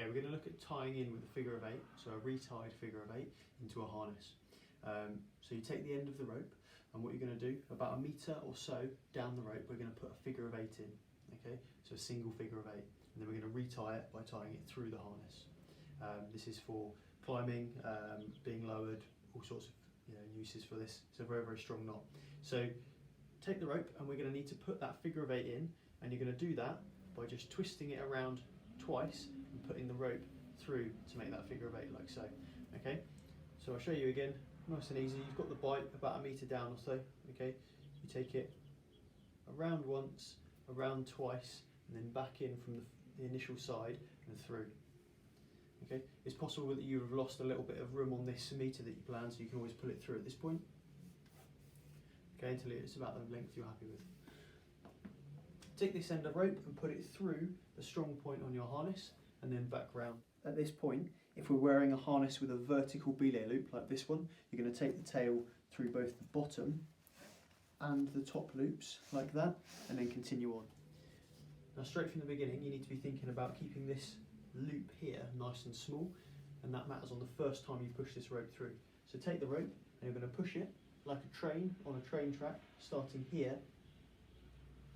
Okay, we're going to look at tying in with a figure of eight, so a retied figure of eight into a harness. So you take the end of the rope, and what you're going to do, about 1 metre or so down the rope, we're going to put a figure of eight in, okay? So a single figure of eight, and then we're going to retie it by tying it through the harness. This is for climbing, being lowered, all sorts of uses for this. It's a very, very strong knot. So take the rope, and we're going to need to put that figure of eight in, and you're going to do that by just twisting it around twice and putting the rope through to make that figure of eight, like so. Okay, so I'll show you again, nice and easy. You've got the bite about 1 metre down or so. Okay, you take it around once, around twice, and then back in from the initial side and through. Okay, it's possible that you have lost a little bit of room on this metre that you planned, so you can always pull it through at this point. Okay, until it's about the length you're happy with. Take this end of rope and put it through the strong point on your harness and then back round. At this point, if we're wearing a harness with a vertical belay loop like this one, you're going to take the tail through both the bottom and the top loops like that, and then continue on. Now straight from the beginning, you need to be thinking about keeping this loop here nice and small, and that matters on the first time you push this rope through. So take the rope and you're going to push it like a train on a train track, starting here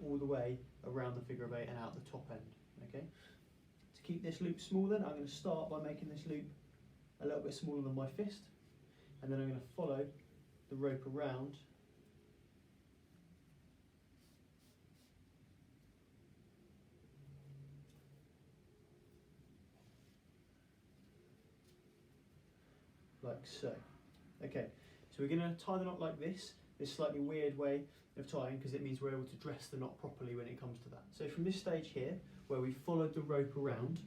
all the way around the figure of eight and out the top end. Okay. To keep this loop small, then I'm going to start by making this loop a little bit smaller than my fist, and then I'm going to follow the rope around like so. Okay, so we're going to tie the knot like this slightly weird way of tying, because it means we're able to dress the knot properly when it comes to that. So from this stage here, where we've followed the rope around,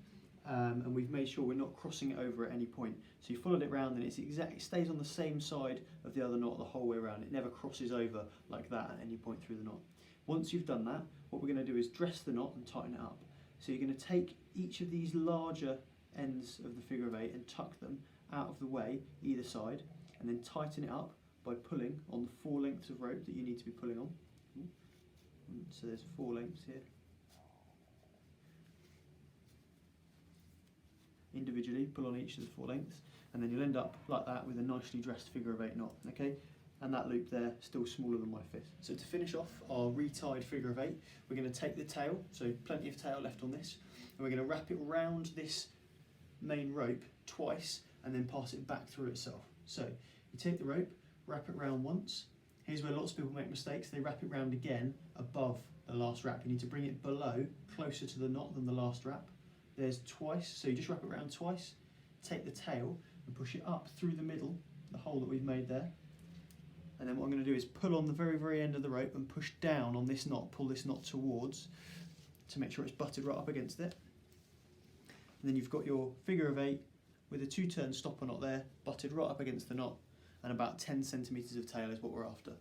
and we've made sure we're not crossing it over at any point. So you followed it around, and it stays on the same side of the other knot the whole way around. It never crosses over like that at any point through the knot. Once you've done that, what we're going to do is dress the knot and tighten it up. So you're going to take each of these larger ends of the figure of eight and tuck them out of the way either side, and then tighten it up by pulling on the 4 lengths of rope that you need to be pulling on. So there's 4 lengths here. Individually pull on each of the 4 lengths, and then you'll end up like that with a nicely dressed figure of eight knot. Okay, and that loop there still smaller than my fist. So to finish off our retied figure of eight, we're going to take the tail, so plenty of tail left on this, and we're going to wrap it around this main rope twice and then pass it back through itself. So you take the rope, wrap it round once. Here's where lots of people make mistakes. They wrap it round again above the last wrap. You need to bring it below, closer to the knot than the last wrap. There's twice, so you just wrap it around twice, take the tail and push it up through the middle, the hole that we've made there. And then what I'm going to do is pull on the very, very end of the rope and push down on this knot, pull this knot towards to make sure it's butted right up against it. And then you've got your figure of eight with a 2-turn stopper knot there, butted right up against the knot, and about 10 centimetres of tail is what we're after.